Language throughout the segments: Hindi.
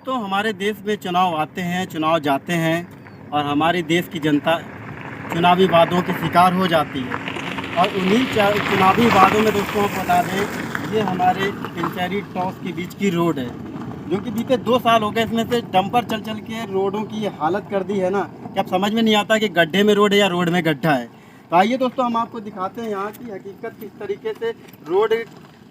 दोस्तों, हमारे देश में चुनाव आते हैं, चुनाव जाते हैं और हमारे देश की जनता चुनावी वादों के शिकार हो जाती है। और उन्हीं चुनावी वादों में दोस्तों हम बता दें, ये हमारे पिंचैरी टॉस के बीच की रोड है, जो कि बीते 2 साल हो गए इसमें से डंपर चल चल के रोडों की हालत कर दी है ना कि अब समझ में नहीं आता कि गड्ढे में रोड है या रोड में गड्ढा है। तो आइए दोस्तों, हम आपको दिखाते हैं यहाँ की हकीकत, किस तरीके से रोड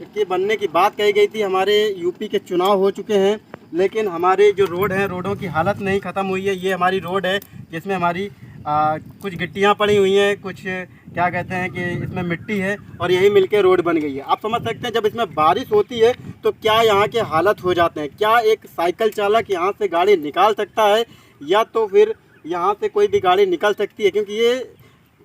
के बनने की बात कही गई थी। हमारे यूपी के चुनाव हो चुके हैं, लेकिन हमारे जो रोड हैं, रोडों की हालत नहीं ख़त्म हुई है। ये हमारी रोड है जिसमें हमारी कुछ गिट्टियाँ पड़ी हुई हैं, कुछ क्या कहते हैं कि इसमें मिट्टी है और यही मिलके रोड बन गई है। आप समझ सकते हैं जब इसमें बारिश होती है तो क्या यहाँ के हालत हो जाते हैं। क्या एक साइकिल चालक यहाँ से गाड़ी निकाल सकता है या तो फिर यहाँ से कोई भी गाड़ी निकल सकती है, क्योंकि ये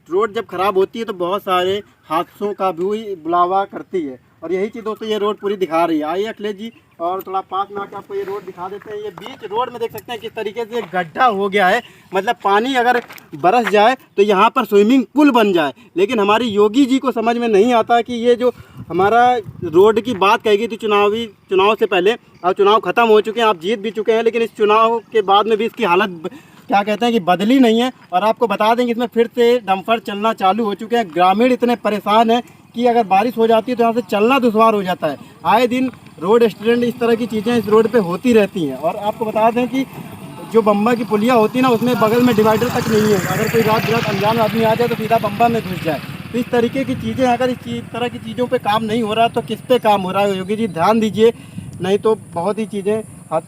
रोड जब ख़राब होती है तो बहुत सारे हादसों का भी बुलावा करती है। और यही चीज़ दोस्तों ये रोड पूरी दिखा रही है। आइए अखिलेश जी, और थोड़ा पास में आकर आपको ये रोड दिखा देते हैं। ये बीच रोड में देख सकते हैं किस तरीके से गड्ढा हो गया है, मतलब पानी अगर बरस जाए तो यहाँ पर स्विमिंग पूल बन जाए। लेकिन हमारी योगी जी को समझ में नहीं आता कि ये जो हमारा रोड की बात कही गई थी चुनाव से पहले, अब चुनाव ख़त्म हो चुके हैं, आप जीत भी चुके हैं, लेकिन इस चुनाव के बाद में भी इसकी हालत क्या कहते हैं कि बदली नहीं है। और आपको बता दें कि इसमें फिर से डंपर चलना चालू हो चुके हैं। ग्रामीण इतने परेशान हैं कि अगर बारिश हो जाती है तो यहाँ से चलना दुश्वार हो जाता है। आए दिन रोड एक्सीडेंट, इस तरह की चीज़ें इस रोड पे होती रहती हैं। और आपको बता दें कि जो बम्बा की पुलिया होती है ना, उसमें बगल में डिवाइडर तक नहीं है। अगर कोई रात बिरात अनजान आदमी आ जाए तो सीधा बम्बा में घुस जाए। तो इस तरीके की चीज़ें, अगर इस तरह की चीज़ों पे काम नहीं हो रहा तो किस पे काम हो रहा है? योगी जी ध्यान दीजिए, नहीं तो बहुत ही चीज़ें हद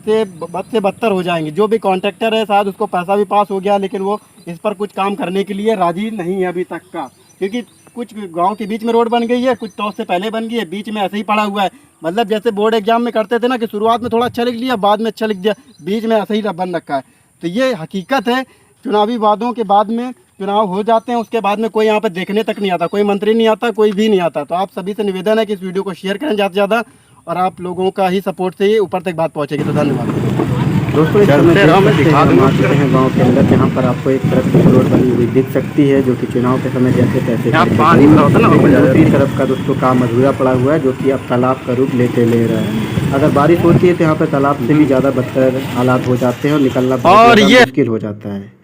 से बदतर हो जाएंगी। जो भी कॉन्ट्रैक्टर है, शायद उसको पैसा भी पास हो गया, लेकिन वो इस पर कुछ काम करने के लिए राजी नहीं है अभी तक का। क्योंकि कुछ गांव के बीच में रोड बन गई है, कुछ टॉस से पहले बन गई है, बीच में ऐसे ही पड़ा हुआ है। मतलब जैसे बोर्ड एग्जाम में करते थे ना कि शुरुआत में थोड़ा अच्छा लिख लिया, बाद में अच्छा लिख दिया, बीच में ऐसे ही बन रखा है। तो ये हकीकत है। चुनावी वादों के बाद में चुनाव हो जाते हैं, उसके बाद में कोई यहाँ पर देखने तक नहीं आता, कोई मंत्री नहीं आता, कोई भी नहीं आता। तो आप सभी से निवेदन है कि इस वीडियो को शेयर करें ज़्यादा से ज़्यादा, और आप लोगों का ही सपोर्ट से ही ऊपर तक बात पहुँचेगी। तो धन्यवाद दोस्तों। हम दिखा चुके हैं गाँव के अंदर, जहाँ पर आपको एक तरफ की रोड बनी हुई दिख सकती है, जो कि चुनाव के समय जैसे तैसे दूसरी तरफ का दोस्तों काम अधूरा पड़ा हुआ है, जो कि अब तालाब का रूप ले रहा है। अगर बारिश होती है तो यहाँ पर तालाब से भी ज़्यादा बदतर हालात हो जाते हैं और निकलना बहुत मुश्किल हो जाता है।